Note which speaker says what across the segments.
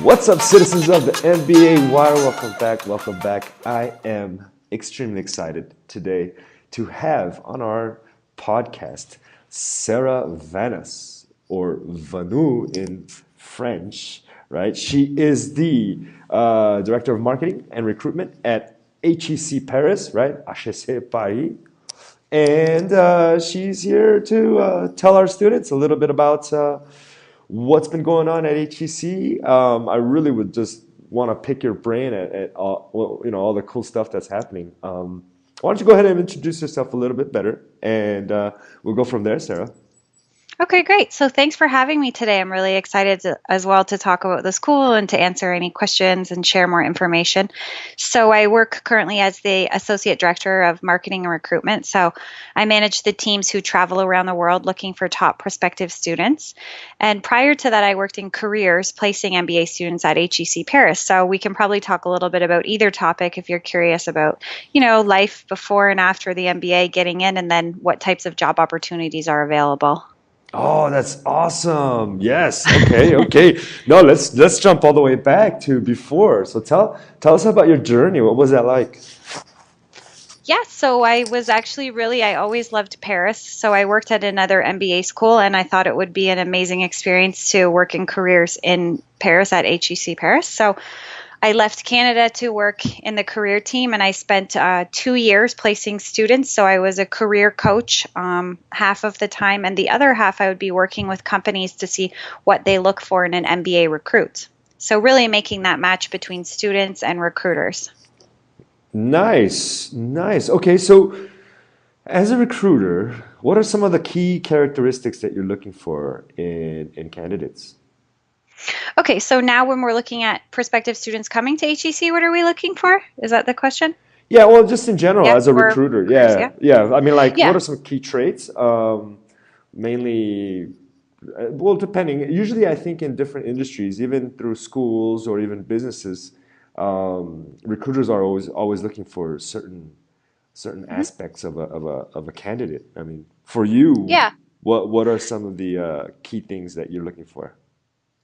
Speaker 1: What's up, citizens of the MBA Wire? Welcome back. Welcome back. I am extremely excited today to have on our podcast Sara Vanos, or Vanu in French, right? She is the Director of Marketing and Recruitment at HEC Paris, right? HEC Paris. And she's here to tell our students a little bit about what's been going on at HEC. I really would just want to pick your brain at all the cool stuff that's happening. Why don't you go ahead and introduce yourself a little bit better, and we'll go from there, Sarah.
Speaker 2: Okay, great. So thanks for having me today. I'm really excited as well to talk about the school and to answer any questions and share more information. So I work currently as the Associate Director of Marketing and Recruitment. So I manage the teams who travel around the world looking for top prospective students. And prior to that, I worked in careers placing MBA students at HEC Paris. So we can probably talk a little bit about either topic if you're curious about, life before and after the MBA, getting in, and then what types of job opportunities are available.
Speaker 1: Oh, that's awesome. Yes. Okay. No, let's jump all the way back to before. So tell us about your journey. What was that like?
Speaker 2: Yeah, so I was actually I always loved Paris. So I worked at another MBA school, and I thought it would be an amazing experience to work in careers in Paris at HEC Paris. So I left Canada to work in the career team, and I spent 2 years placing students. So I was a career coach half of the time, and the other half I would be working with companies to see what they look for in an MBA recruit. So really making that match between students and recruiters.
Speaker 1: Nice. Okay, so as a recruiter, what are some of the key characteristics that you're looking for in candidates?
Speaker 2: Okay, so now when we're looking at prospective students coming to HEC, what are we looking for? Is that the question?
Speaker 1: Yeah, well, just in general,
Speaker 2: Yeah,
Speaker 1: as a
Speaker 2: or
Speaker 1: recruiter.
Speaker 2: recruiters,
Speaker 1: Yeah. I mean,
Speaker 2: Yeah.
Speaker 1: what are some key traits? Mainly, well, depending. Usually, I think in different industries, even through schools or even businesses, recruiters are always looking for certain
Speaker 2: Mhm.
Speaker 1: aspects of a candidate. I mean, for you,
Speaker 2: Yeah.
Speaker 1: what are some of the key things that you're looking for?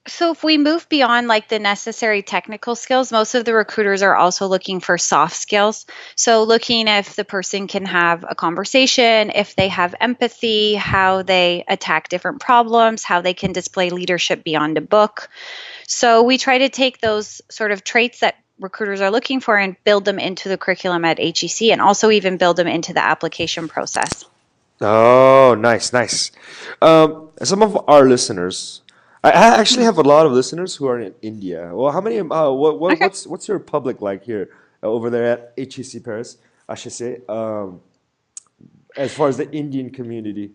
Speaker 2: So if we move beyond like the necessary technical skills, most of the recruiters are also looking for soft skills. So looking if the person can have a conversation, if they have empathy, how they attack different problems, how they can display leadership beyond a book. So we try to take those sort of traits that recruiters are looking for and build them into the curriculum at HEC, and also even build them into the application process.
Speaker 1: Oh, nice. Some of our listeners, I actually
Speaker 2: Mhm.
Speaker 1: have a lot of listeners who are in India. Well, how many?
Speaker 2: Okay.
Speaker 1: What's your public like here over there at HEC Paris? I should say, as far as the Indian community.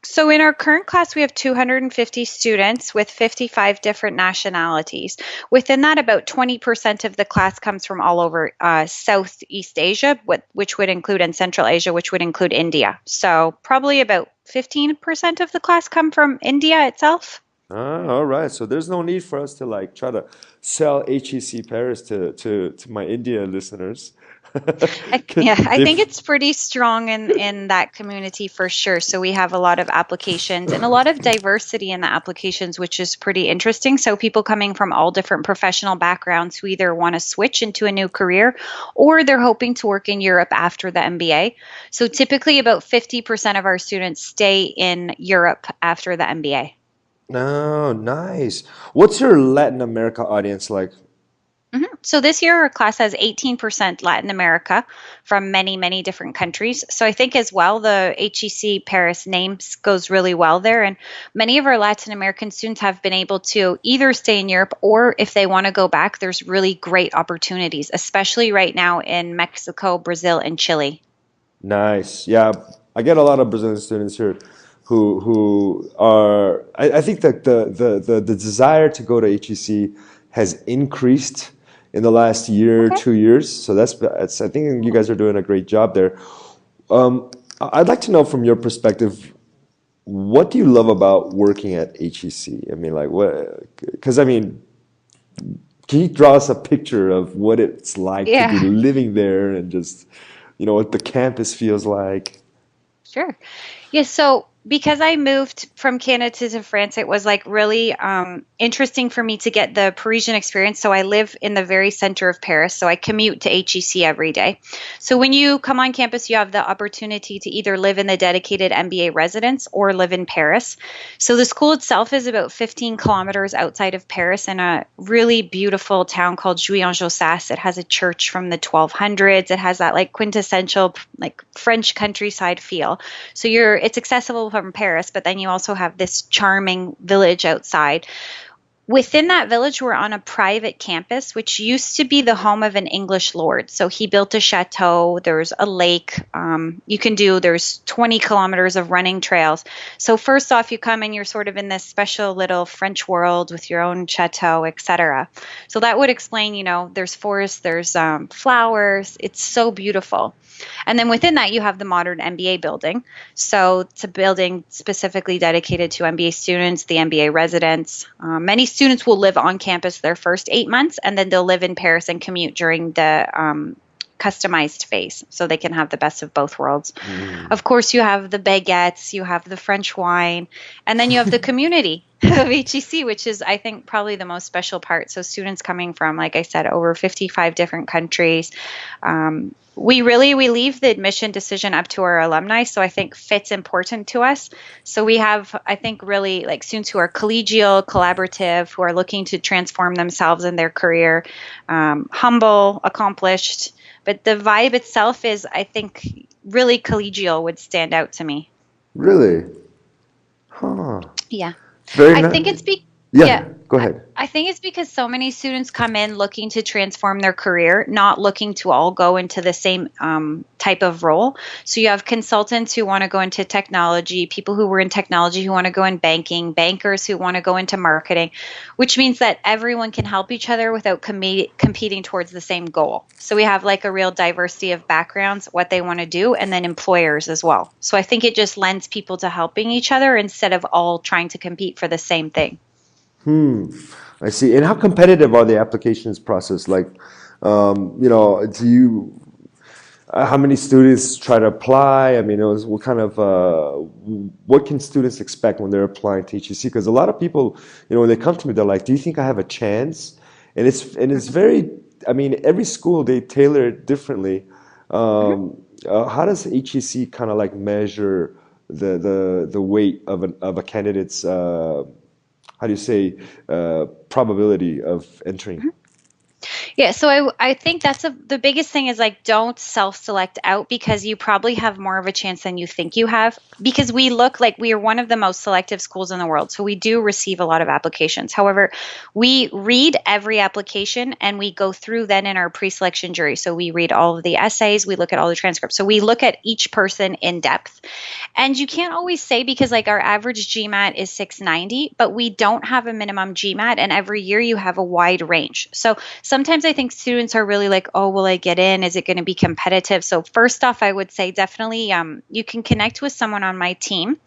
Speaker 2: So in our current class, we have 250 students with 55 different nationalities. Within that, about 20% of the class comes from all over Southeast Asia, which would include, and Central Asia, which would include India. So probably about 15% of the class come from India itself.
Speaker 1: Ah, all right. So there's no need for us to like try to sell HEC Paris to my India listeners.
Speaker 2: I think
Speaker 1: If
Speaker 2: it's pretty strong in that community for sure. So we have a lot of applications and a lot of diversity in the applications, which is pretty interesting. So people coming from all different professional backgrounds who either want to switch into a new career or they're hoping to work in Europe after the MBA. So typically about 50% of our students stay in Europe after the MBA.
Speaker 1: No, nice. What's your Latin America audience like?
Speaker 2: So this year, our class has 18% Latin America from many, many different countries. So I think as well, the HEC Paris name goes really well there. And many of our Latin American students have been able to either stay in Europe or if they want to go back, there's really great opportunities, especially right now in Mexico, Brazil, and Chile.
Speaker 1: Nice. Yeah, I get a lot of Brazilian students here who are. I think that the desire to go to HEC has increased in the last year,
Speaker 2: Okay.
Speaker 1: 2 years. So that's I think you guys are doing a great job there. I'd like to know from your perspective, what do you love about working at HEC? I mean, like what? Because I mean, can you draw us a picture of what it's like to be
Speaker 2: Yeah,
Speaker 1: living there and just, what the campus feels like?
Speaker 2: sure. Yeah, so because I moved from Canada to France, it was like really interesting for me to get the Parisian experience. So I live in the very center of Paris. So I commute to HEC every day. So when you come on campus, you have the opportunity to either live in the dedicated MBA residence or live in Paris. So the school itself is about 15 kilometers outside of Paris in a really beautiful town called Jouy-en-Josas. It has a church from the 1200s. It has that like quintessential like French countryside feel. So it's accessible from Paris, but then you also have this charming village outside. Within that village, we're on a private campus, which used to be the home of an English lord. So he built a chateau. There's a lake. There's 20 kilometers of running trails. So first off, you come and you're sort of in this special little French world with your own chateau, etc. So that would explain, there's forests, there's flowers. It's so beautiful. And then within that, you have the modern MBA building. So it's a building specifically dedicated to MBA students, the MBA residents. Many students will live on campus their first 8 months, and then they'll live in Paris and commute during the customized phase, so they can have the best of both worlds. Of course, you have the baguettes, you have the French wine, and then you have the community of HEC, which is, I think, probably the most special part. So students coming from, like I said, over 55 different countries. We leave the admission decision up to our alumni. So I think fit's important to us. So we have, I think, really like students who are collegial, collaborative, who are looking to transform themselves in their career, humble, accomplished. But the vibe itself is, I think, really collegial would stand out to me.
Speaker 1: Really? Huh.
Speaker 2: Yeah.
Speaker 1: Very
Speaker 2: I
Speaker 1: nice.
Speaker 2: think it's
Speaker 1: Yeah, go ahead.
Speaker 2: I think it's because so many students come in looking to transform their career, not looking to all go into the same type of role. So you have consultants who want to go into technology, people who were in technology who want to go in banking, bankers who want to go into marketing, which means that everyone can help each other without competing towards the same goal. So we have like a real diversity of backgrounds, what they want to do, and then employers as well. So I think it just lends people to helping each other instead of all trying to compete for the same thing.
Speaker 1: I see. And how competitive are the applications process? Like, do you, how many students try to apply? I mean, what kind of, what can students expect when they're applying to HEC? Because a lot of people, when they come to me, they're like, do you think I have a chance? And it's very, I mean, every school, they tailor it differently. How does HEC kind of like measure the weight of a candidate's, how do you say, probability of entering?
Speaker 2: Yeah, so I think that's the biggest thing is like don't self-select out because you probably have more of a chance than you think you have because we look like we are one of the most selective schools in the world. So we do receive a lot of applications. However, we read every application and we go through then in our pre-selection jury. So we read all of the essays, we look at all the transcripts. So we look at each person in depth. And you can't always say because like our average GMAT is 690, but we don't have a minimum GMAT and every year you have a wide range. So sometimes I think students are really like, oh, will I get in? Is it going to be competitive? So first off, I would say definitely you can connect with someone on my team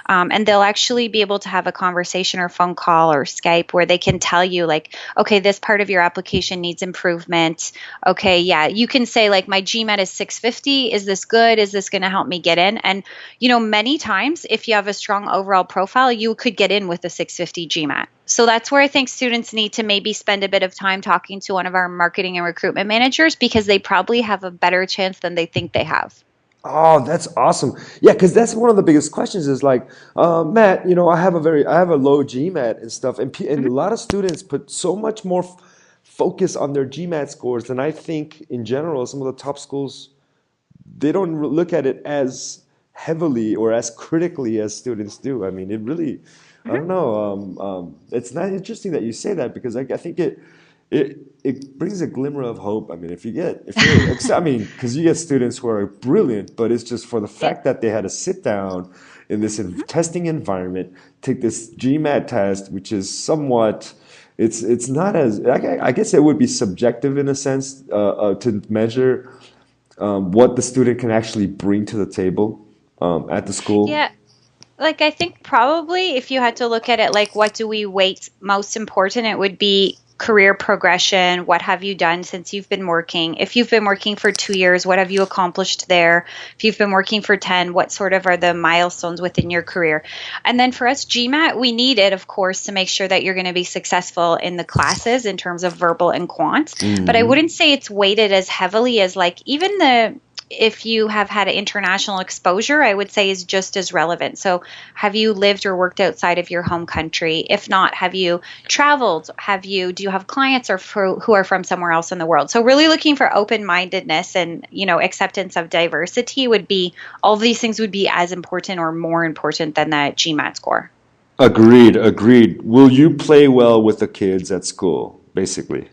Speaker 2: and they'll actually be able to have a conversation or phone call or Skype where they can tell you like, okay, this part of your application needs improvement. Okay, yeah, you can say like my GMAT is 650. Is this good? Is this going to help me get in? And, many times if you have a strong overall profile, you could get in with a 650 GMAT. So that's where I think students need to maybe spend a bit of time talking to one of our marketing and recruitment managers because they probably have a better chance than they think they have.
Speaker 1: Oh, that's awesome. Yeah, because that's one of the biggest questions is like, Matt, I have a low GMAT and stuff, and a lot of students put so much more focus on their GMAT scores than I think in general some of the top schools, they don't look at it as heavily or as critically as students do. I mean, it really, I don't know. It's not interesting that you say that because I think it brings a glimmer of hope. I mean, because you get students who are brilliant, but it's just for the fact that they had to sit down in this testing environment, take this GMAT test, which is somewhat, it's not as, I guess it would be subjective in a sense to measure what the student can actually bring to the table at the school.
Speaker 2: Yeah. Like, I think probably if you had to look at it, like, what do we weight most important, it would be career progression. What have you done since you've been working? If you've been working for 2 years, what have you accomplished there? If you've been working for 10, what sort of are the milestones within your career? And then for us, GMAT, we need it, of course, to make sure that you're going to be successful in the classes in terms of verbal and quant. But I wouldn't say it's weighted as heavily as like even if you have had international exposure, I would say is just as relevant. So have you lived or worked outside of your home country? If not, have you traveled? Do you have clients who are from somewhere else in the world? So really looking for open-mindedness and, acceptance of diversity all of these things would be as important or more important than that GMAT score.
Speaker 1: Agreed. Will you play well with the kids at school, basically?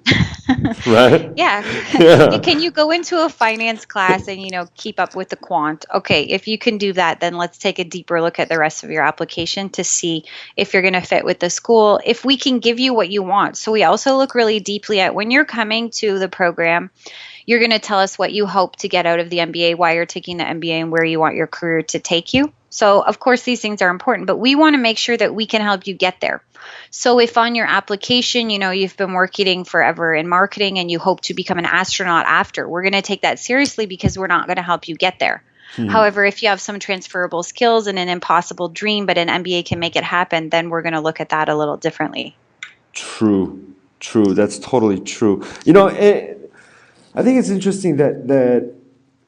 Speaker 1: Right?
Speaker 2: Yeah.
Speaker 1: Yeah.
Speaker 2: Can you go into a finance class and, keep up with the quant? Okay, if you can do that, then let's take a deeper look at the rest of your application to see if you're going to fit with the school, if we can give you what you want. So we also look really deeply at when you're coming to the program, you're going to tell us what you hope to get out of the MBA, why you're taking the MBA, and where you want your career to take you. So, of course, these things are important, but we want to make sure that we can help you get there. So if on your application, you've been working forever in marketing and you hope to become an astronaut after, we're going to take that seriously because we're not going to help you get there. However, if you have some transferable skills and an impossible dream, but an MBA can make it happen, then we're going to look at that a little differently.
Speaker 1: True. That's totally true. I think it's interesting that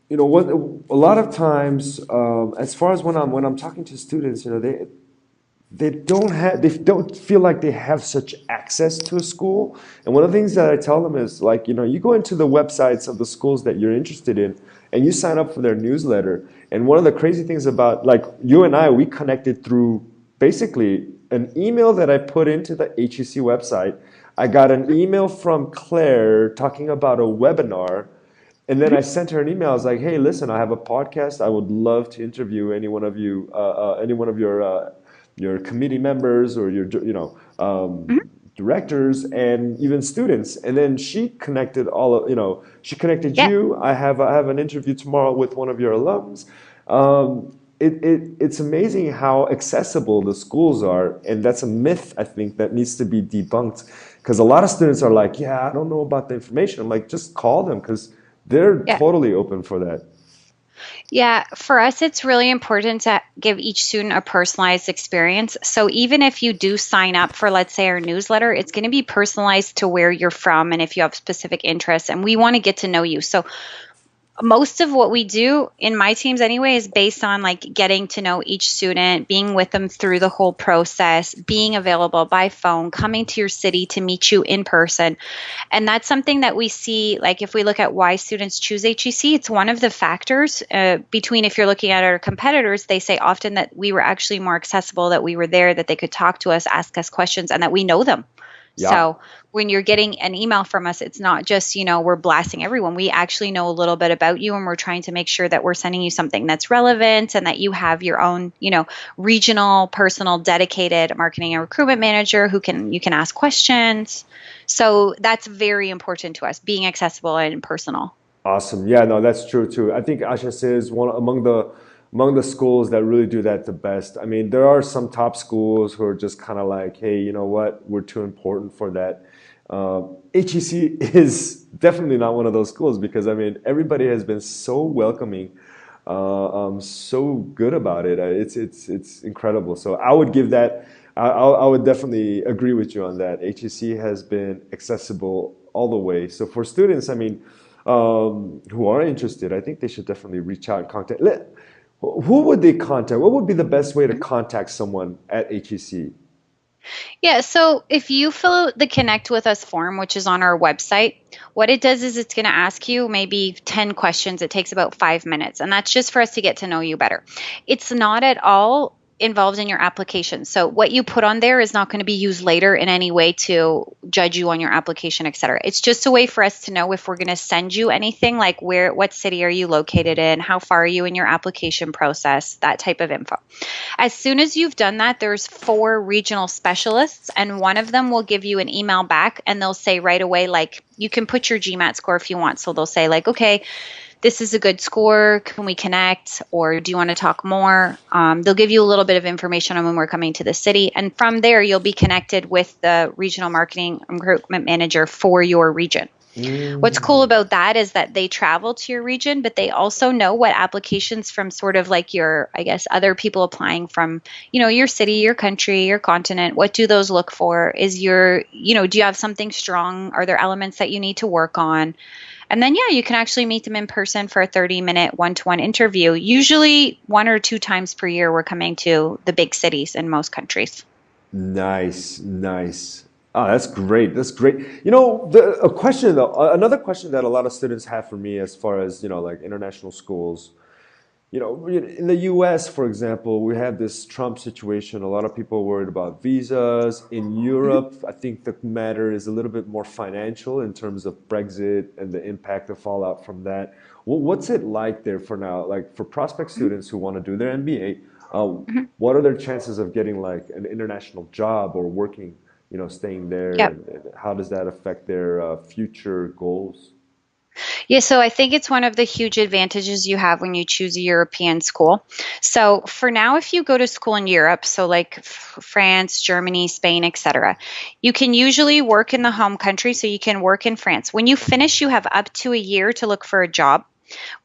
Speaker 1: what a lot of times, as far as when I'm talking to students, they don't feel like they have such access to a school. And one of the things that I tell them is like, you go into the websites of the schools that you're interested in and you sign up for their newsletter. And one of the crazy things about like you and I, we connected through basically an email that I put into the HEC website. I got an email from Claire talking about a webinar. And then I sent her an email. I was like, "Hey, listen, I have a podcast. I would love to interview any one of your committee members or your directors and even students." And then she connected you. I have an interview tomorrow with one of your alums. It's amazing how accessible the schools are, and that's a myth I think that needs to be debunked because a lot of students are like, "Yeah, I don't know about the information." I'm like, just call them because they're totally open for that.
Speaker 2: Yeah, for us, it's really important to give each student a personalized experience. So even if you do sign up for, let's say, our newsletter, it's going to be personalized to where you're from and if you have specific interests. And we want to get to know you. So most of what we do in my teams anyway is based on like getting to know each student, being with them through the whole process, being available by phone, coming to your city to meet you in person. And that's something that we see, like if we look at why students choose HEC, it's one of the factors between if you're looking at our competitors, they say often that we were actually more accessible, that we were there, that they could talk to us, ask us questions, and that we know them. Yeah. So when you're getting an email from us, it's not just, we're blasting everyone. We actually know a little bit about you, and we're trying to make sure that we're sending you something that's relevant and that you have your own, regional, personal, dedicated marketing and recruitment manager you can ask questions. So that's very important to us, being accessible and personal.
Speaker 1: Awesome. Yeah, no, that's true too. I think HEC is one among the schools that really do that the best. I mean, there are some top schools who are just kind of like, hey, you know what? We're too important for that. HEC is definitely not one of those schools because, I mean, everybody has been so welcoming, so good about it. It's incredible. So I would give that, I would definitely agree with you on that. HEC has been accessible all the way. So for students, I mean, who are interested, I think they should definitely reach out and contact. Who would they contact? What would be the best way to contact someone at HEC?
Speaker 2: Yeah, so if you fill out the Connect with Us form, which is on our website, what it does is it's going to ask you maybe 10 questions. It takes about 5 minutes, and that's just for us to get to know you better. It's not at all involved in your application. So what you put on there is not going to be used later in any way to judge you on your application, et cetera. It's just a way for us to know if we're going to send you anything, like what city are you located in, how far are you in your application process, that type of info. As soon as you've done that, there's 4 regional specialists, and one of them will give you an email back, and they'll say right away, like, you can put your GMAT score if you want. So they'll say like, okay, this is a good score. Can we connect? Or do you want to talk more? They'll give you a little bit of information on when we're coming to the city. And from there, you'll be connected with the regional marketing and recruitment manager for your region. What's cool
Speaker 1: Mm.
Speaker 2: about that is that they travel to your region, but they also know what applications from sort of like your, I guess, other people applying from, your city, your country, your continent. What do those look for? Is your, do you have something strong? Are there elements that you need to work on? And then, yeah, you can actually meet them in person for a 30-minute one-to-one interview. Usually 1 or 2 times per year, we're coming to the big cities in most countries.
Speaker 1: Nice, nice. Oh, that's great. That's great. Another question that a lot of students have for me as far as, like international schools. In the US, for example, we have this Trump situation. A lot of people are worried about visas. In
Speaker 2: Mhm.
Speaker 1: Europe, I think the matter is a little bit more financial in terms of Brexit and the impact of fallout from that. What's it like there for now? Like for prospect
Speaker 2: Mhm.
Speaker 1: students who want to do their MBA,
Speaker 2: Mhm.
Speaker 1: what are their chances of getting like an international job or working, staying there?
Speaker 2: Yep.
Speaker 1: And how does that affect their future goals?
Speaker 2: Yeah, so I think it's one of the huge advantages you have when you choose a European school. So for now, if you go to school in Europe, so like France, Germany, Spain, etc., you can usually work in the home country, so you can work in France. When you finish, you have up to a year to look for a job.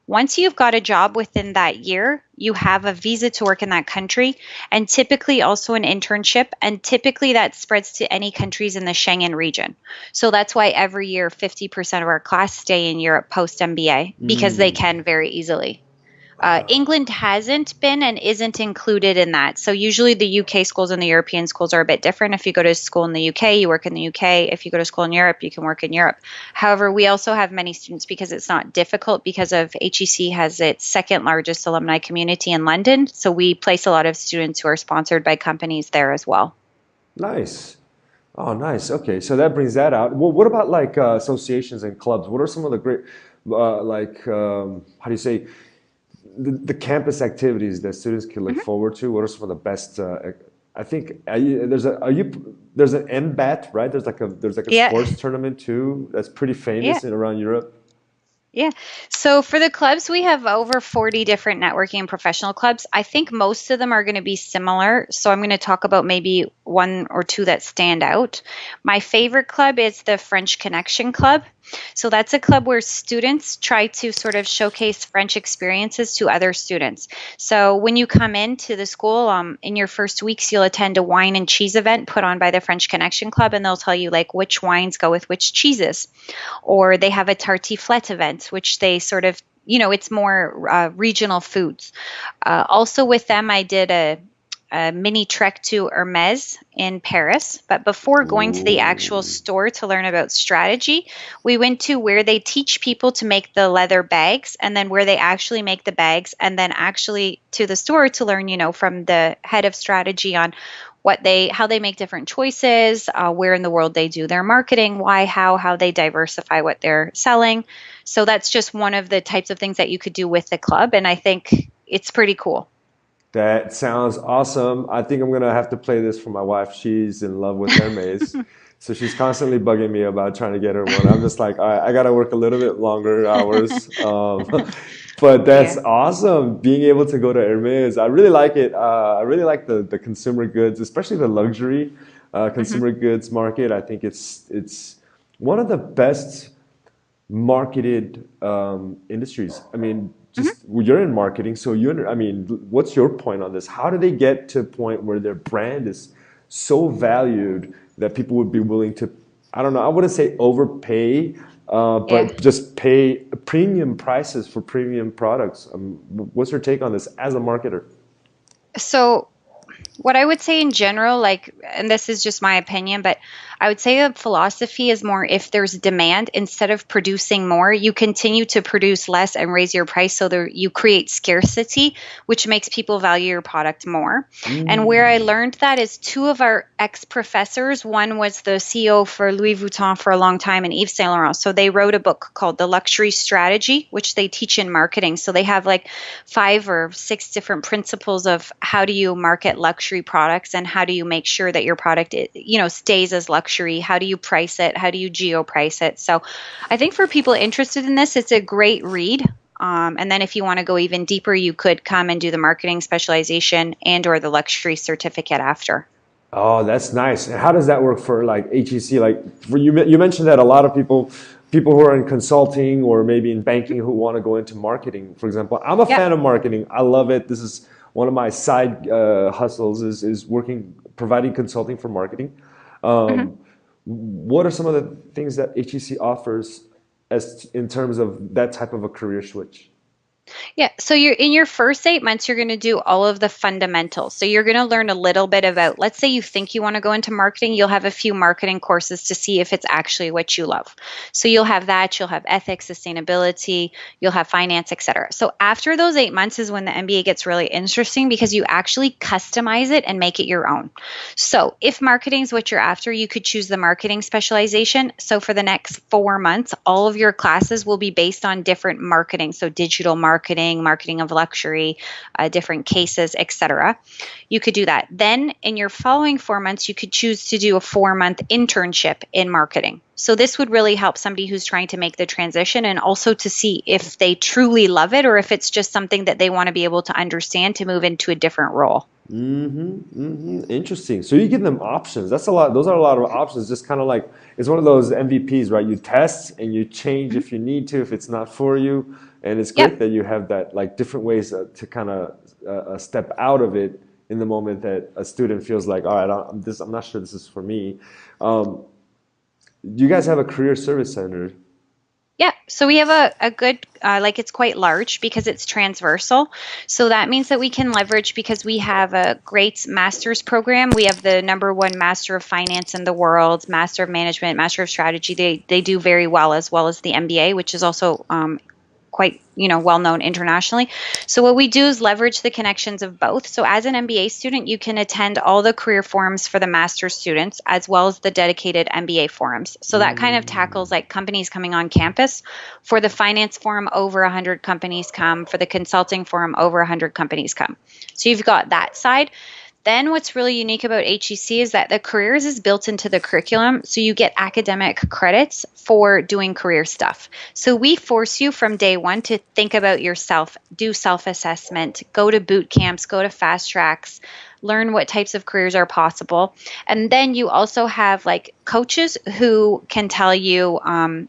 Speaker 2: Once you've got a job within that year, you have a visa to work in that country and typically also an internship. And typically that spreads to any countries in the Schengen region. So that's why every year 50% of our class stay in Europe post MBA because they
Speaker 1: Mm.
Speaker 2: can very easily. England hasn't been and isn't included in that. So usually the UK schools and the European schools are a bit different. If you go to school in the UK, you work in the UK. If you go to school in Europe, you can work in Europe. However, we also have many students because it's not difficult because of HEC has its second largest alumni community in London. So we place a lot of students who are sponsored by companies there as well.
Speaker 1: Nice. Oh, nice. Okay, so that brings that out. Well, what about like associations and clubs? What are some of the great, how do you say, the campus activities that students can look
Speaker 2: Mhm.
Speaker 1: forward to? What are some of the best? I think there's an MBAT, right? There's like a
Speaker 2: Yeah,
Speaker 1: sports tournament too that's pretty
Speaker 2: yeah.
Speaker 1: famous in around Europe.
Speaker 2: Yeah. So for the clubs, we have over 40 different networking and professional clubs. I think most of them are going to be similar. So I'm going to talk about maybe one or two that stand out. My favorite club is the French Connection Club. So that's a club where students try to sort of showcase French experiences to other students. So when you come into the school, in your first weeks, you'll attend a wine and cheese event put on by the French Connection Club, and they'll tell you like which wines go with which cheeses. Or they have a tartiflette event, which they sort of, it's more regional foods. Also with them, I did a mini trek to Hermes in Paris. But before going to the actual
Speaker 1: Ooh.
Speaker 2: store to learn about strategy, we went to where they teach people to make the leather bags and then where they actually make the bags and then actually to the store to learn, from the head of strategy on how they make different choices, where in the world they do their marketing, why, how they diversify what they're selling. So that's just one of the types of things that you could do with the club. And I think it's pretty cool.
Speaker 1: That sounds awesome. I think I'm gonna have to play this for my wife. She's in love with Hermes. So she's constantly bugging me about trying to get her one. I'm just like, all right, I gotta work a little bit longer hours. But that's
Speaker 2: Yeah.
Speaker 1: awesome. Being able to go to Hermes. I really like it. I really like the consumer goods, especially the luxury
Speaker 2: Hmm.
Speaker 1: consumer goods market. I think it's one of the best marketed industries. I mean, just
Speaker 2: Hmm.
Speaker 1: well, you're in marketing, so I mean, what's your point on this? How do they get to a point where their brand is so valued that people would be willing to, I don't know, I wouldn't say overpay,
Speaker 2: Yeah.
Speaker 1: but just pay premium prices for premium products? What's your take on this as a marketer?
Speaker 2: So what I would say in general, like, and this is just my opinion, but I would say the philosophy is more if there's demand, instead of producing more, you continue to produce less and raise your price so there, you create scarcity, which makes people value your product more. And where I
Speaker 1: Mm.
Speaker 2: learned that is two of our ex professors. One was the CEO for Louis Vuitton for a long time and Yves Saint Laurent. So they wrote a book called The Luxury Strategy, which they teach in marketing. So they have like 5 or 6 different principles of how do you market luxury products and how do you make sure that your product stays as luxury. How do you price it? How do you geo price it? So I think for people interested in this, it's a great read. And then if you want to go even deeper, you could come and do the marketing specialization and or the luxury certificate after.
Speaker 1: Oh, that's nice. And how does that work for like HEC? Like for you mentioned that a lot of people who are in consulting or maybe in banking who want to go into marketing, for example. I'm a
Speaker 2: Yeah.
Speaker 1: fan of marketing. I love it. This is one of my side hustles is working, providing consulting for marketing.
Speaker 2: Mhm.
Speaker 1: Um, what are some of the things that HEC offers as in terms of that type of a career switch?
Speaker 2: Yeah, so you're in your first 8 months, you're going to do all of the fundamentals. So you're going to learn a little bit about, let's say you think you want to go into marketing, you'll have a few marketing courses to see if it's actually what you love. So you'll have that, you'll have ethics, sustainability, you'll have finance, etc. So after those 8 months is when the MBA gets really interesting because you actually customize it and make it your own. So if marketing is what you're after, you could choose the marketing specialization. So for the next 4 months, all of your classes will be based on different marketing. So digital marketing, marketing of luxury, different cases, etc. You could do that. Then in your following 4 months, you could choose to do a 4-month internship in marketing. So this would really help somebody who's trying to make the transition and also to see if they truly love it or if it's just something that they want to be able to understand to move into a different role.
Speaker 1: Interesting. So you give them options. That's a lot. Those are a lot of options. Just kind of like it's one of those MVPs, right? You test and you change if you need to, if it's not for you. And it's great
Speaker 2: Yep.
Speaker 1: that you have that like different ways to kind of step out of it in the moment that a student feels like, all right, I'm not sure this is for me. Um, you guys have a career service center.
Speaker 2: Yeah, so we have a good, like it's quite large because it's transversal. So that means that we can leverage because we have a great master's program. We have the number one master of finance in the world, master of management, master of strategy. They do very well as the MBA, which is also quite well known internationally. So what we do is leverage the connections of both. So as an MBA student, you can attend all the career forums for the master's students as well as the dedicated MBA forums. So that kind of tackles like companies coming on campus. For the finance forum, over 100 companies come. For the consulting forum, over 100 companies come. So you've got that side. Then what's really unique about HEC is that the careers is built into the curriculum. So you get academic credits for doing career stuff. So we force you from day one to think about yourself, do self-assessment, go to boot camps, go to fast tracks, learn what types of careers are possible. And then you also have like coaches who can tell you,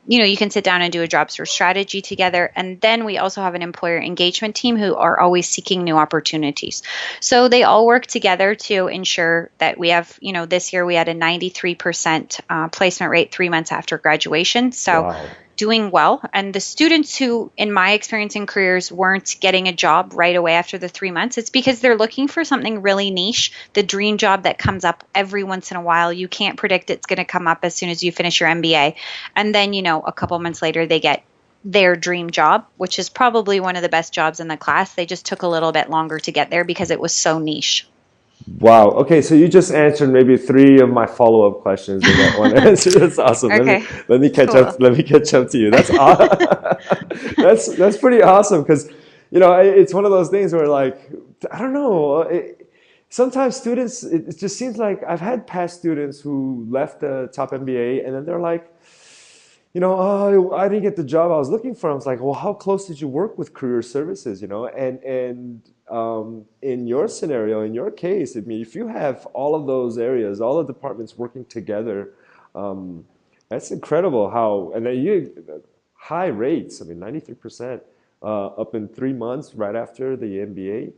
Speaker 2: you can sit down and do a job search strategy together. And then we also have an employer engagement team who are always seeking new opportunities. So they all work together to ensure that we have, this year we had a 93% placement rate 3 months after graduation. So
Speaker 1: Wow.
Speaker 2: doing well. And the students who, in my experience in careers, weren't getting a job right away after the 3 months, it's because they're looking for something really niche, the dream job that comes up every once in a while. You can't predict it's going to come up as soon as you finish your MBA. And then, a couple months later, they get their dream job, which is probably one of the best jobs in the class. They just took a little bit longer to get there because it was so niche.
Speaker 1: Wow. Okay, so you just answered maybe three of my follow-up questions in that one answer. That's awesome.
Speaker 2: Okay,
Speaker 1: Let me catch
Speaker 2: cool.
Speaker 1: up. Let me catch up to you. That's that's pretty awesome because it's one of those things where like I don't know. Sometimes students it just seems like I've had past students who left the top MBA and then they're like, oh, I didn't get the job I was looking for. I was like, well, how close did you work with career services? And in your scenario, in your case, I mean, if you have all of those areas, all the departments working together, that's incredible. And then you high rates. I mean, 93% up in 3 months right after the MBA,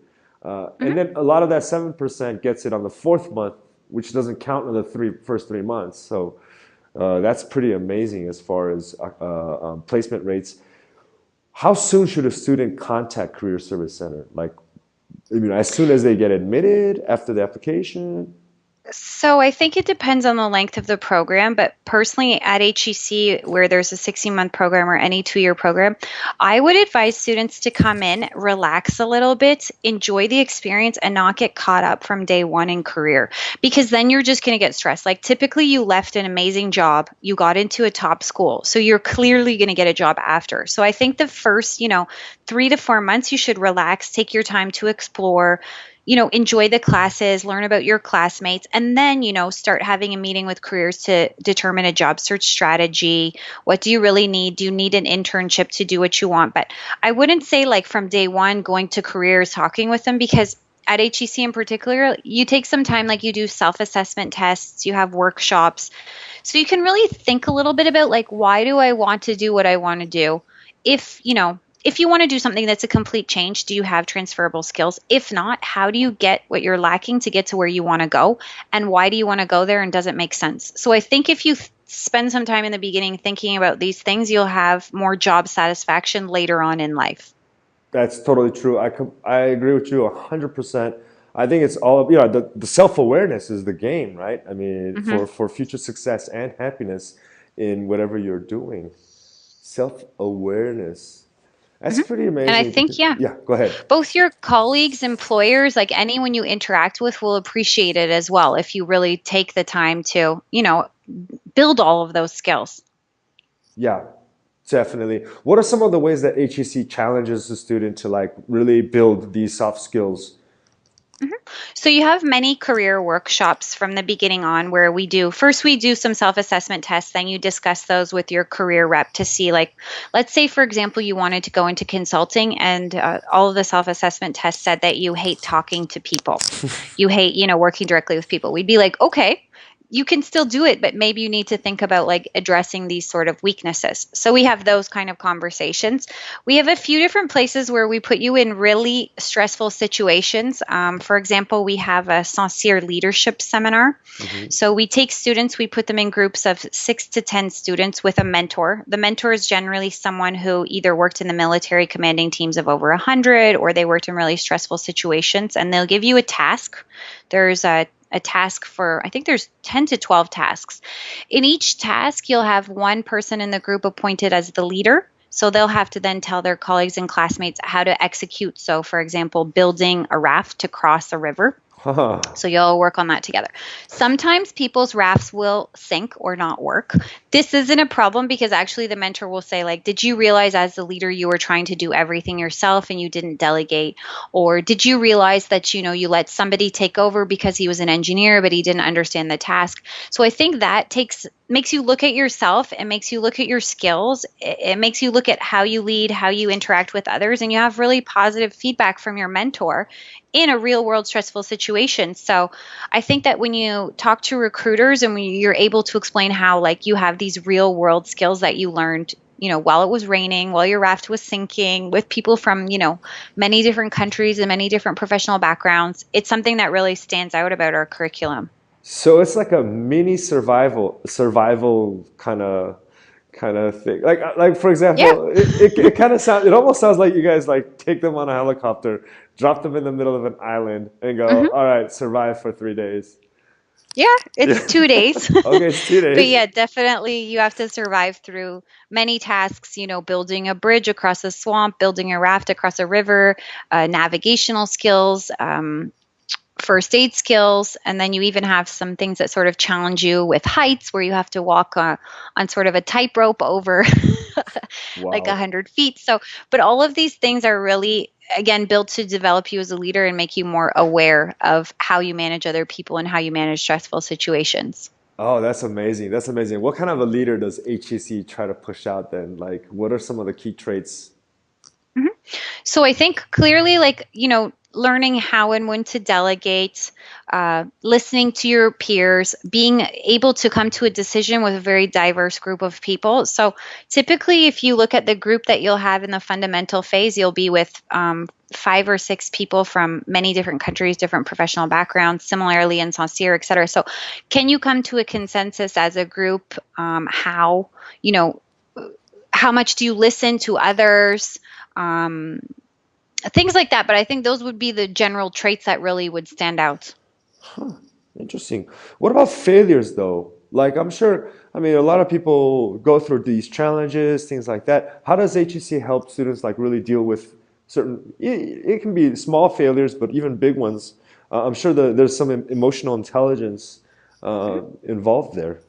Speaker 1: and then a lot of that 7% gets it on the fourth month, which doesn't count in the first 3 months. So. That's pretty amazing as far as placement rates. How soon should a student contact Career Service Center? Like, as soon as they get admitted, after the application?
Speaker 2: So I think it depends on the length of the program, but personally at HEC, where there's a 16-month program or any 2-year program, I would advise students to come in, relax a little bit, enjoy the experience, and not get caught up from day one in career, because then you're just going to get stressed. Like typically you left an amazing job, you got into a top school, so you're clearly going to get a job after. So I think the first, 3 to 4 months, you should relax, take your time to explore, enjoy the classes, learn about your classmates, and then, start having a meeting with careers to determine a job search strategy. What do you really need? Do you need an internship to do what you want? But I wouldn't say like from day one going to careers, talking with them, because at HEC in particular, you take some time, like you do self-assessment tests, you have workshops. So you can really think a little bit about like, why do I want to do what I want to do? If you want to do something that's a complete change, do you have transferable skills? If not, how do you get what you're lacking to get to where you want to go? And why do you want to go there, and does it make sense? So I think if you spend some time in the beginning thinking about these things, you'll have more job satisfaction later on in life.
Speaker 1: That's totally true. I agree with you 100%. I think it's all, the self-awareness is the game, right? I mean,
Speaker 2: Hmm.
Speaker 1: for future success and happiness in whatever you're doing. Self-awareness. That's
Speaker 2: Hmm.
Speaker 1: pretty
Speaker 2: And I
Speaker 1: amazing
Speaker 2: think,
Speaker 1: because,
Speaker 2: yeah,
Speaker 1: yeah, go ahead.
Speaker 2: both your colleagues, employers, like anyone you interact with will appreciate it as well if you really take the time to, build all of those skills.
Speaker 1: Yeah, definitely. What are some of the ways that HEC challenges the student to like really build these soft skills?
Speaker 2: Mhm. So you have many career workshops from the beginning on where we do some self-assessment tests, then you discuss those with your career rep to see, like, let's say, for example, you wanted to go into consulting, and all of the self-assessment tests said that you hate talking to people. You hate, working directly with people. We'd be like, okay, you can still do it, but maybe you need to think about like addressing these sort of weaknesses. So we have those kind of conversations. We have a few different places where we put you in really stressful situations. For example, we have a sincere leadership seminar.
Speaker 1: Hmm.
Speaker 2: So we take students, we put them in groups of 6 to 10 students with a mentor. The mentor is generally someone who either worked in the military commanding teams of over 100, or they worked in really stressful situations, and they'll give you a task. There's a task for, I think there's 10 to 12 tasks. In each task, you'll have one person in the group appointed as the leader. So they'll have to then tell their colleagues and classmates how to execute. So, for example, building a raft to cross a river. So you'll work on that together. Sometimes people's rafts will sink or not work. This isn't a problem because actually the mentor will say, like, did you realize as the leader you were trying to do everything yourself and you didn't delegate? Or did you realize that, you let somebody take over because he was an engineer, but he didn't understand the task? So I think that makes you look at yourself. It makes you look at your skills. It makes you look at how you lead, how you interact with others, and you have really positive feedback from your mentor in a real world stressful situation. So I think that when you talk to recruiters and when you're able to explain how like you have these real world skills that you learned, while it was raining, while your raft was sinking, with people from, many different countries and many different professional backgrounds, it's something that really stands out about our curriculum.
Speaker 1: So it's like a mini survival kind of thing. Like for
Speaker 2: Yeah.
Speaker 1: example, it kind of sounds. It almost sounds like you guys like take them on a helicopter, drop them in the middle of an island, and go,
Speaker 2: Hmm.
Speaker 1: all right, survive for 3 days.
Speaker 2: Yeah,
Speaker 1: Yeah.
Speaker 2: it's 2 days.
Speaker 1: Okay, it's two
Speaker 2: But
Speaker 1: days.
Speaker 2: yeah, definitely you have to survive through many tasks, building a bridge across a swamp, building a raft across a river, navigational skills, first aid skills, and then you even have some things that sort of challenge you with heights where you have to walk on sort of a tightrope over like
Speaker 1: Wow.
Speaker 2: 100 feet. So, but all of these things are really, again, built to develop you as a leader and make you more aware of how you manage other people and how you manage stressful situations.
Speaker 1: Oh, that's amazing. That's amazing. What kind of a leader does HEC try to push out then? Like, what are some of the key traits?
Speaker 2: Mhm. So I think clearly, like, learning how and when to delegate, listening to your peers, being able to come to a decision with a very diverse group of people. So typically, if you look at the group that you'll have in the fundamental phase, you'll be with 5 or 6 people from many different countries, different professional backgrounds, similarly in Sancier, et cetera. So can you come to a consensus as a group? You know, how much do you listen to others? Um, Things like that. But I think those would be the general traits that really would stand out.
Speaker 1: Huh, interesting. What about failures though? Like, I'm sure, I mean, a lot of people go through these challenges, things like that. How does HEC help students like really deal with certain, it can be small failures, but even big ones. I'm sure that there's some emotional intelligence involved there.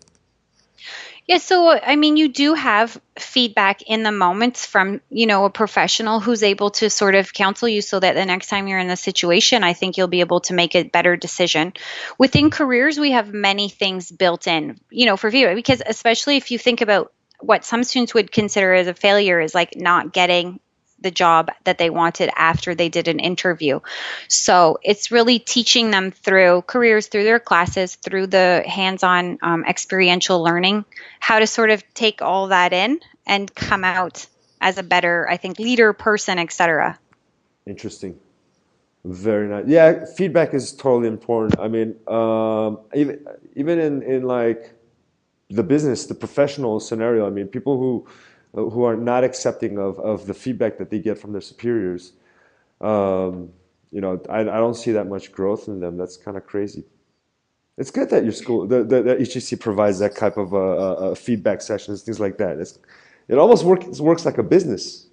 Speaker 2: Yeah, so I mean, you do have feedback in the moments from, a professional who's able to sort of counsel you so that the next time you're in the situation, I think you'll be able to make a better decision. Within careers, we have many things built in, for feedback, because especially if you think about what some students would consider as a failure is like not getting the job that they wanted after they did an interview. So it's really teaching them through careers, through their classes, through the hands-on experiential learning, how to sort of take all that in and come out as a better, I think, leader, person, etc.
Speaker 1: Interesting. Very nice. Yeah, feedback is totally important. I mean, even in like the business, the professional scenario. I mean, people who are not accepting of the feedback that they get from their superiors. I don't see that much growth in them. That's kind of crazy. It's good that your school, the HEC provides that type of feedback sessions, things like that. It almost works like a business.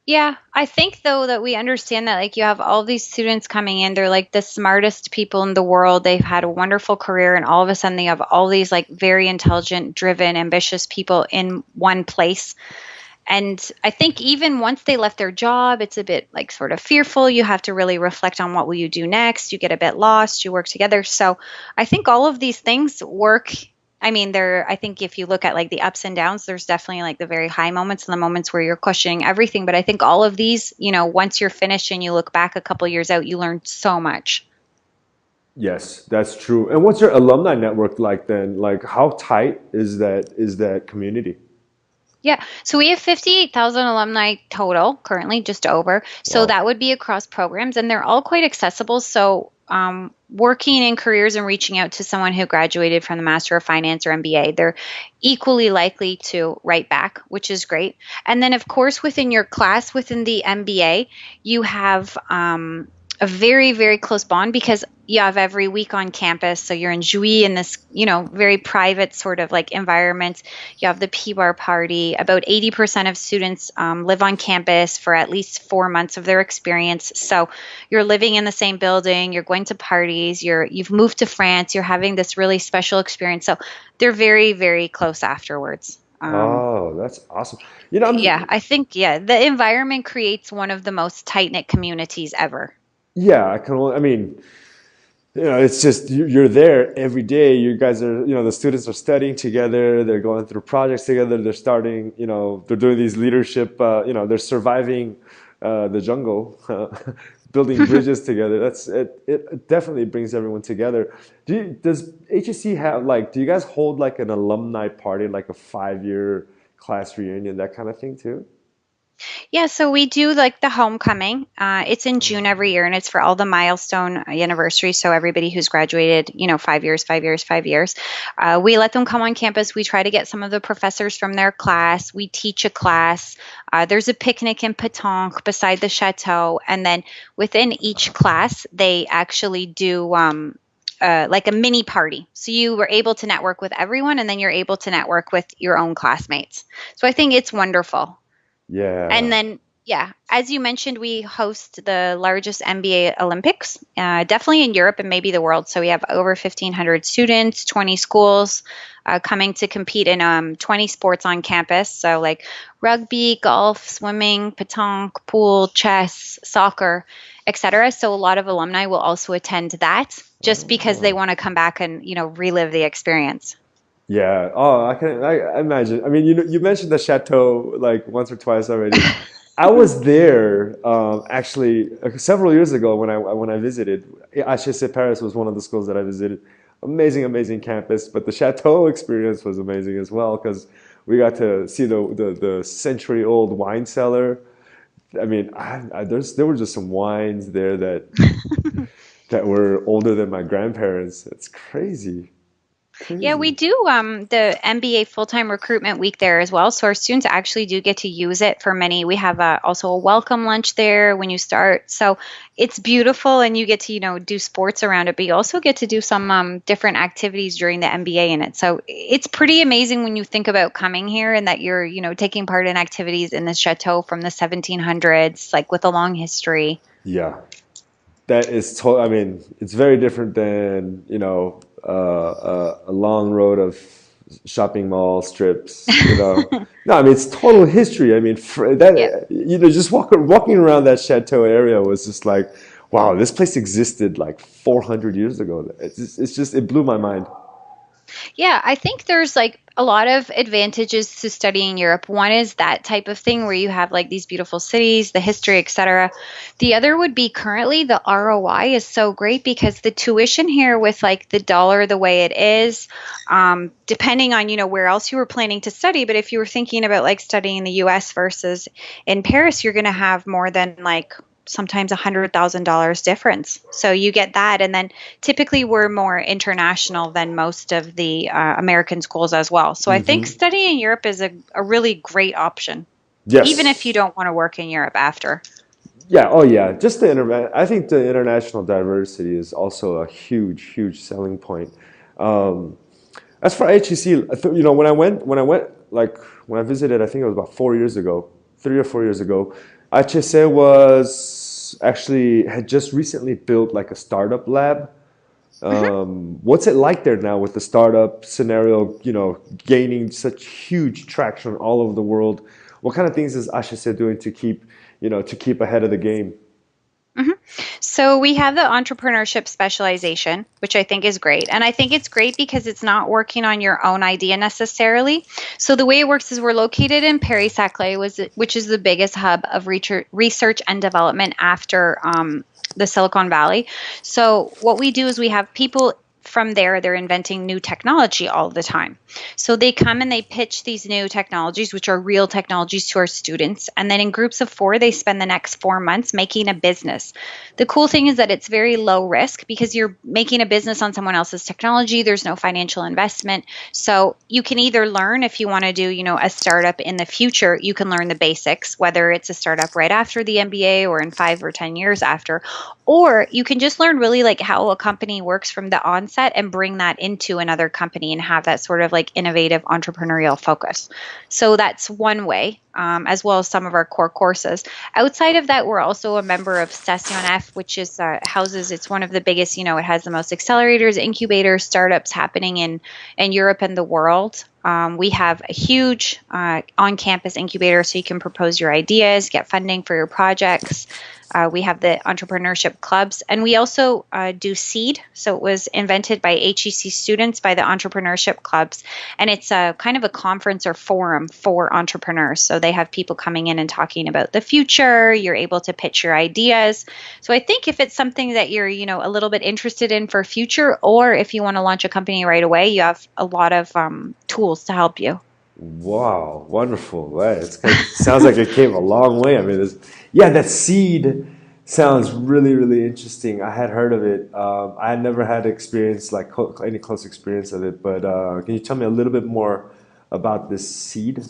Speaker 2: Yeah, I think though that we understand that like you have all these students coming in, they're like the smartest people in the world. They've had a wonderful career and all of a sudden they have all these like very intelligent, driven, ambitious people in one place. And I think even once they left their job, it's a bit like sort of fearful. You have to really reflect on what will you do next. You get a bit lost, you work together. So I think all of these things work. I mean, I think if you look at like the ups and downs, there's definitely like the very high moments and the moments where you're questioning everything. But I think all of these, once you're finished and you look back a couple years out, you learn so much.
Speaker 1: Yes, that's true. And what's your alumni network like then? Like, how tight is that community?
Speaker 2: Yeah. So we have 58,000 alumni total currently, just over. So
Speaker 1: Wow.
Speaker 2: that would be across programs, and they're all quite accessible. So working in careers and reaching out to someone who graduated from the Master of Finance or MBA, they're equally likely to write back, which is great. And then, of course, within your class, within the MBA, you have a very, very close bond because you have every week on campus. So you're in Jouy in this, very private sort of like environment. You have the P-bar party. About 80% of students live on campus for at least 4 months of their experience. So you're living in the same building, you're going to parties, you've moved to France, you're having this really special experience. So they're very, very close afterwards.
Speaker 1: Oh, that's awesome. You know,
Speaker 2: Yeah,
Speaker 1: I'm
Speaker 2: I think, yeah, the environment creates one of the most tight-knit communities ever.
Speaker 1: yeah, I can only, I mean, it's just you're there every day. You guys are, the students are studying together. They're going through projects together. They're starting, they're doing these leadership, they're surviving the jungle, building bridges together. It definitely brings everyone together. Does HEC have like, do you guys hold like an alumni party, like a 5-year class reunion, that kind of thing too?
Speaker 2: Yeah, so we do like the homecoming. It's in June every year, and it's for all the milestone anniversaries. So everybody who's graduated, 5 years, 5 years, 5 years. We let them come on campus. We try to get some of the professors from their class. We teach a class. There's a picnic in Petanque beside the chateau, and then within each class, they actually do. Like a mini party. So you were able to network with everyone, and then you're able to network with your own classmates. So I think it's wonderful. And
Speaker 1: Yeah.
Speaker 2: then, yeah, as you mentioned, we host the largest MBA Olympics, definitely in Europe and maybe the world. So we have over 1,500 students, 20 schools coming to compete in 20 sports on campus. So, like rugby, golf, swimming, petanque, pool, chess, soccer, etc. So, a lot of alumni will also attend that just because they
Speaker 1: Oh.
Speaker 2: want to come back and, relive the experience.
Speaker 1: Yeah. Oh, I imagine. I mean, you mentioned the chateau like once or twice already. I was there actually several years ago when I visited. HEC Paris was one of the schools that I visited. Amazing, amazing campus. But the chateau experience was amazing as well because we got to see the century-old wine cellar. I mean, there were just some wines there that were older than my grandparents. It's crazy,
Speaker 2: Yeah, we
Speaker 1: crazy.
Speaker 2: do the MBA full-time recruitment week there as well. So our students actually do get to use it for many. We have also a welcome lunch there when you start. So it's beautiful and you get to, do sports around it, but you also get to do some different activities during the MBA in it. So it's pretty amazing when you think about coming here and that you're, taking part in activities in this chateau from the 1700s, like with a long history.
Speaker 1: Yeah. That is to I mean, it's very different than, a long road of shopping mall strips, you know. No, I mean it's total history. I mean
Speaker 2: Yep.
Speaker 1: that you know, just walking around that chateau area was just like, wow, this place existed like 400 years ago. It's just it blew my mind.
Speaker 2: Yeah, I think there's like a lot of advantages to studying Europe. One is that type of thing where you have like these beautiful cities, the history, etc. The other would be currently the ROI is so great because the tuition here with like the dollar the way it is, depending on, where else you were planning to study, but if you were thinking about like studying in the US versus in Paris, you're going to have more than like sometimes $100,000 difference. So you get that. And then typically we're more international than most of the American schools as well. So I think
Speaker 1: Hmm.
Speaker 2: studying in Europe is a really great option, even if you
Speaker 1: Yes.
Speaker 2: don't want to work in Europe after.
Speaker 1: Yeah. Oh, yeah. Just the I think the international diversity is also a huge selling point. Um, as for HEC, when I visited, I think it was about 4 years ago, 3 or 4 years ago. HEC was actually had just recently built like a startup lab.
Speaker 2: Mhm.
Speaker 1: What's it like there now with the startup scenario, gaining such huge traction all over the world? What kind of things is HEC doing to keep ahead of the game?
Speaker 2: Mhm. So we have the entrepreneurship specialization, which I think is great. And I think it's great because it's not working on your own idea necessarily. So the way it works is we're located in Paris, Saclay, which is the biggest hub of research and development after the Silicon Valley. So what we do is we have people from there, they're inventing new technology all the time. So they come and they pitch these new technologies, which are real technologies, to our students. And then in groups of four, they spend the next 4 months making a business. The cool thing is that it's very low risk because you're making a business on someone else's technology. There's no financial investment. So you can either learn if you want to do, a startup in the future, you can learn the basics, whether it's a startup right after the MBA or in 5 or 10 years after, or you can just learn really like how a company works from the onset and bring that into another company and have that sort of like innovative entrepreneurial focus. So that's one way, as well as some of our core courses. Outside of that, we're also a member of Station F, which is houses. It's one of the biggest. It has the most accelerators, incubators, startups happening in Europe and the world. We have a huge on-campus incubator, so you can propose your ideas, get funding for your projects. We have the entrepreneurship clubs, and we also do seed. So it was invented by HEC students by the entrepreneurship clubs, and it's a kind of a conference or forum for entrepreneurs. So they have people coming in and talking about the future. You're able to pitch your ideas. So I think if it's something that you're, a little bit interested in for future, or if you want to launch a company right away, you have a lot of tools to help you.
Speaker 1: Wow, wonderful. Wow, it sounds like it came a long way. I mean, yeah, that seed sounds really interesting. I had heard of it. I had never had experience, like any close experience of it, but can you tell me a little bit more about this seed?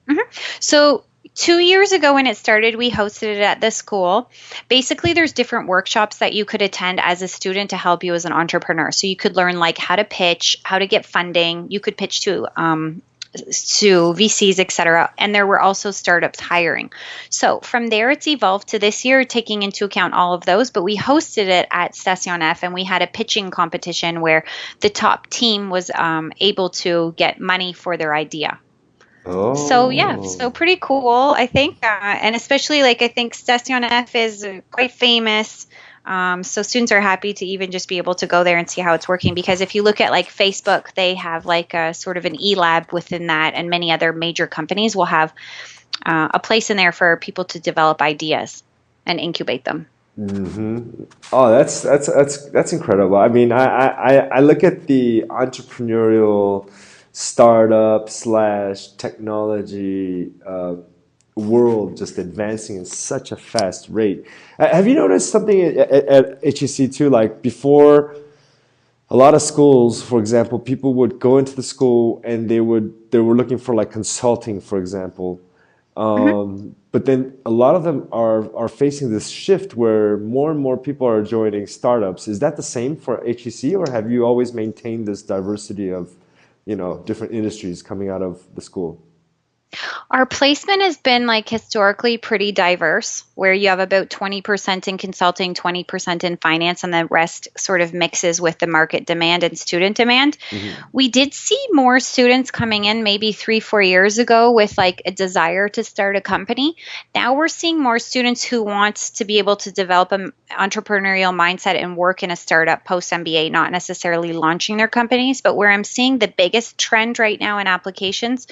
Speaker 2: Mhm. So 2 years ago when it started, we hosted it at the school. Basically, there's different workshops that you could attend as a student to help you as an entrepreneur. So you could learn like how to pitch, how to get funding. You could pitch to VCs, et cetera. And there were also startups hiring. So from there, it's evolved to this year, taking into account all of those. But we hosted it at Station F, and we had a pitching competition where the top team was able to get money for their idea. So yeah,
Speaker 1: Oh.
Speaker 2: so pretty cool, I think, and especially like I think Station F is quite famous. So students are happy to even just be able to go there and see how it's working. Because if you look at like Facebook, they have like a sort of an e-lab within that, and many other major companies will have a place in there for people to develop ideas and incubate them.
Speaker 1: Oh, that's incredible. I mean, I look at the entrepreneurial startup slash technology world just advancing in such a fast rate. Have you noticed something at HEC too? Like before, a lot of schools, for example, people would go into the school and they were looking for like consulting, for example.
Speaker 2: Mhm.
Speaker 1: But then a lot of them are facing this shift where more and more people are joining startups. Is that the same for HEC, or have you always maintained this diversity of, different industries coming out of the school?
Speaker 2: Our placement has been like historically pretty diverse, where you have about 20% in consulting, 20% in finance, and the rest sort of mixes with the market demand and student demand.
Speaker 1: Hmm.
Speaker 2: We did see more students coming in maybe 3, 4 years ago with like a desire to start a company. Now we're seeing more students who want to be able to develop an entrepreneurial mindset and work in a startup post MBA, not necessarily launching their companies. But where I'm seeing the biggest trend right now in applications,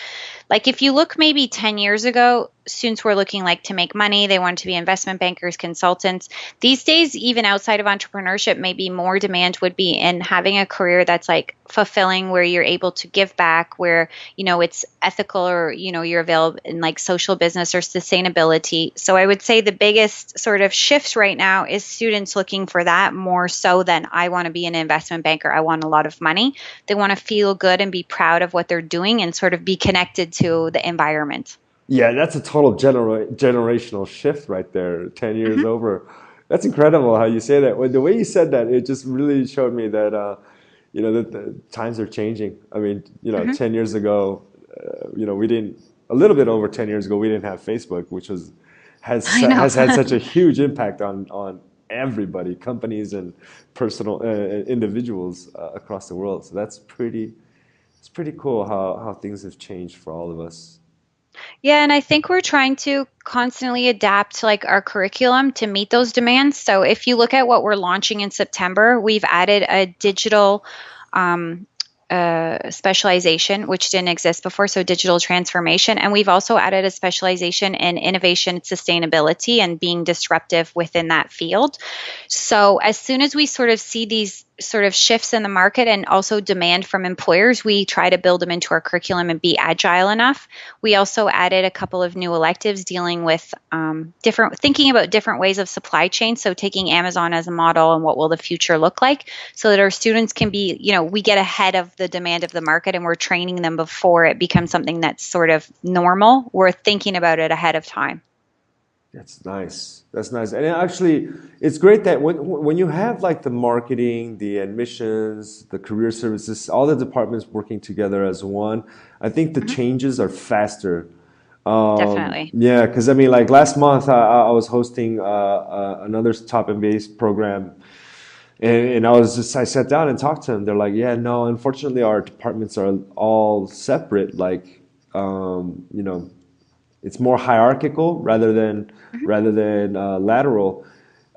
Speaker 2: like if you look maybe 10 years ago, students were looking like to make money. They wanted to be investment bankers, consultants. These days, even outside of entrepreneurship, maybe more demand would be in having a career that's like fulfilling, where you're able to give back, where, it's ethical, or, you're available in like social business or sustainability. So I would say the biggest sort of shift right now is students looking for that more so than I want to be an investment banker. I want a lot of money. They want to feel good and be proud of what they're doing and sort of be connected to the environment.
Speaker 1: Yeah, that's a total generational shift right there, 10 years
Speaker 2: Hmm.
Speaker 1: over. That's incredible how you say that. Well, the way you said that, it just really showed me that, that the times are changing. I mean,
Speaker 2: Hmm.
Speaker 1: 10 years ago, we didn't, a little bit over 10 years ago, we didn't have Facebook, which
Speaker 2: I know.
Speaker 1: has had such a huge impact on everybody, companies and personal individuals across the world. So it's pretty cool how things have changed for all of us.
Speaker 2: Yeah, and I think we're trying to constantly adapt like our curriculum to meet those demands. So if you look at what we're launching in September, we've added a digital um, specialization, which didn't exist before, so digital transformation. And we've also added a specialization in innovation, sustainability, and being disruptive within that field. So as soon as we sort of see these sort of shifts in the market and also demand from employers, we try to build them into our curriculum and be agile enough. We also added a couple of new electives dealing with thinking about different ways of supply chain. So taking Amazon as a model and what will the future look like, so that our students can be, we get ahead of the demand of the market and we're training them before it becomes something that's sort of normal. We're thinking about it ahead of time.
Speaker 1: That's nice. That's nice. And actually, it's great that when you have like the marketing, the admissions, the career services, all the departments working together as one, I think the
Speaker 2: Mhm.
Speaker 1: changes are faster.
Speaker 2: Definitely.
Speaker 1: Yeah, because I mean, like last month, I was hosting another top MBA program, and I sat down and talked to them. They're like, yeah, no, unfortunately, our departments are all separate. Like, you know, it's more hierarchical
Speaker 2: Mhm.
Speaker 1: rather than lateral.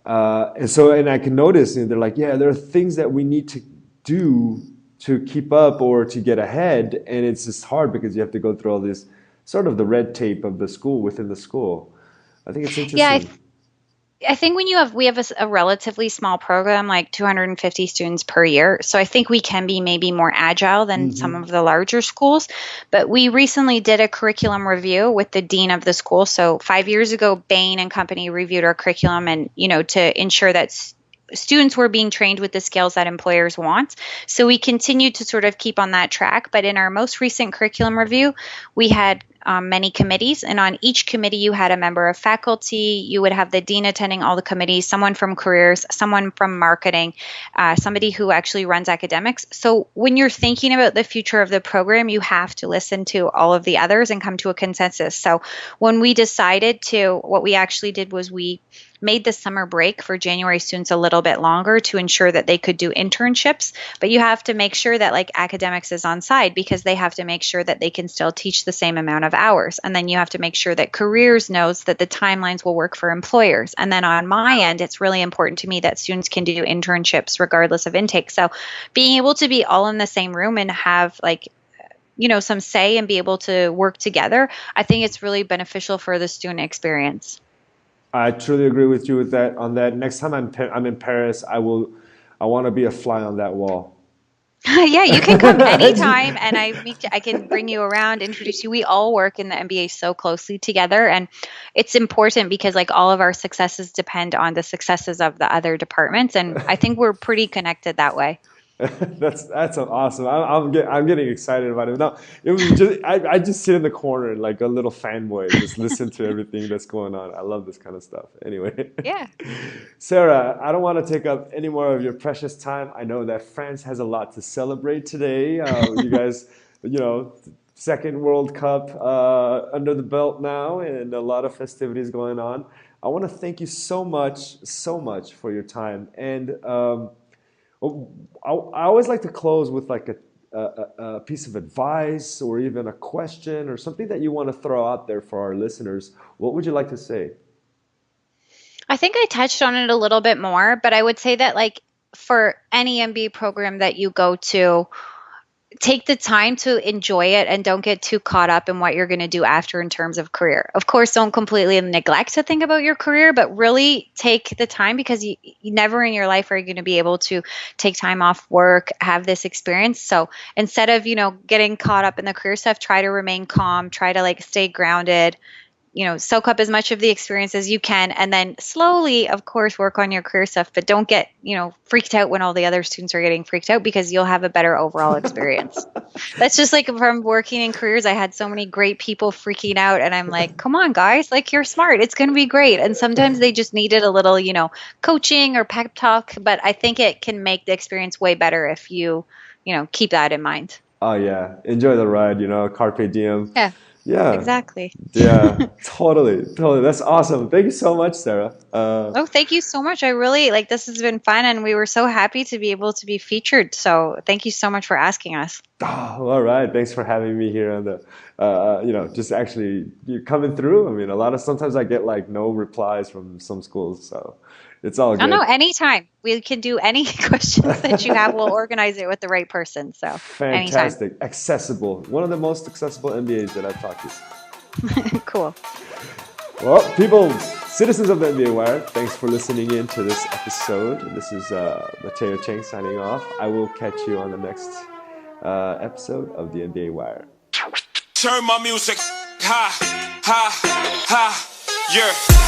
Speaker 1: And I can notice, they're like, yeah, there are things that we need to do to keep up or to get ahead, and it's just hard because you have to go through all this sort of the red tape of the school within the school. I think it's
Speaker 2: Yeah,
Speaker 1: interesting.
Speaker 2: I think when we have a relatively small program, like 250 students per year. So I think we can be maybe more agile than some
Speaker 1: Hmm.
Speaker 2: of the larger schools. But we recently did a curriculum review with the dean of the school. So 5 years ago, Bain and company reviewed our curriculum, and to ensure that students were being trained with the skills that employers want. So we continued to sort of keep on that track. But in our most recent curriculum review, we had many committees, and on each committee, you had a member of faculty. You would have the dean attending all the committees, someone from careers, someone from marketing, somebody who actually runs academics. So when you're thinking about the future of the program, you have to listen to all of the others and come to a consensus. So when we decided to, what we actually did was we made the summer break for January students a little bit longer to ensure that they could do internships. But you have to make sure that like academics is on side, because they have to make sure that they can still teach the same amount of hours. And then you have to make sure that careers knows that the timelines will work for employers. And then on my end, it's really important to me that students can do internships regardless of intake. So being able to be all in the same room and have like some say and be able to work together, I think it's really beneficial for the student experience.
Speaker 1: I truly agree with you with that on that. Next time I'm in Paris, I want to be a fly on that wall.
Speaker 2: Yeah, you can come anytime, and I can bring you around, introduce you. We all work in the MBA so closely together, and it's important because like all of our successes depend on the successes of the other departments, and I think we're pretty connected that way.
Speaker 1: That's awesome. I'm getting excited about it. Now, it was just I just sit in the corner like a little fanboy, just listen to everything that's going on. I love this kind of stuff. Anyway,
Speaker 2: Yeah.
Speaker 1: Sarah, I don't want to take up any more of your precious time. I know that France has a lot to celebrate today. You guys, you know. second World Cup under the belt now, and a lot of festivities going on. I want to thank you so much for your time. And I always like to close with like a piece of advice or even a question or something that you want to throw out there for our listeners. What would you like to say?
Speaker 2: I think I touched on it a little bit more, but I would say that like for any MBA program that you go to, take the time to enjoy it and don't get too caught up in what you're going to do after in terms of career. Of course, don't completely neglect to think about your career, but really take the time because you never in your life are going to be able to take time off work, have this experience. So instead of, getting caught up in the career stuff, try to remain calm, try to like stay grounded, soak up as much of the experience as you can, and then slowly, of course, work on your career stuff, but don't get, freaked out when all the other students are getting freaked out because you'll have a better overall experience. That's just like from working in careers. I had so many great people freaking out and I'm like, come on, guys, like you're smart. It's going to be great. And sometimes they just needed a little, coaching or pep talk, but I think it can make the experience way better if you, keep that in mind.
Speaker 1: Oh yeah, enjoy the ride, carpe diem.
Speaker 2: Yeah.
Speaker 1: Yeah,
Speaker 2: Exactly.
Speaker 1: yeah, totally. That's awesome. Thank you so much, Sarah.
Speaker 2: Oh, thank you so much. I really like this has been fun and we were so happy to be able to be featured. So thank you so much for asking us.
Speaker 1: Oh, all right. Thanks for having me here on the, just actually you coming through. I mean, sometimes I get like no replies from some schools, so it's all
Speaker 2: Oh,
Speaker 1: good.
Speaker 2: no, anytime. We can do any questions that you have. We'll organize it with the right person. So anytime.
Speaker 1: Fantastic. Accessible. One of the most accessible MBAs that I've talked to.
Speaker 2: Cool.
Speaker 1: Well, people, citizens of the MBA Wire, thanks for listening in to this episode. This is Mateo Cheng signing off. I will catch you on the next episode of the MBA Wire.
Speaker 3: Turn my music, ha, ha, ha, yeah.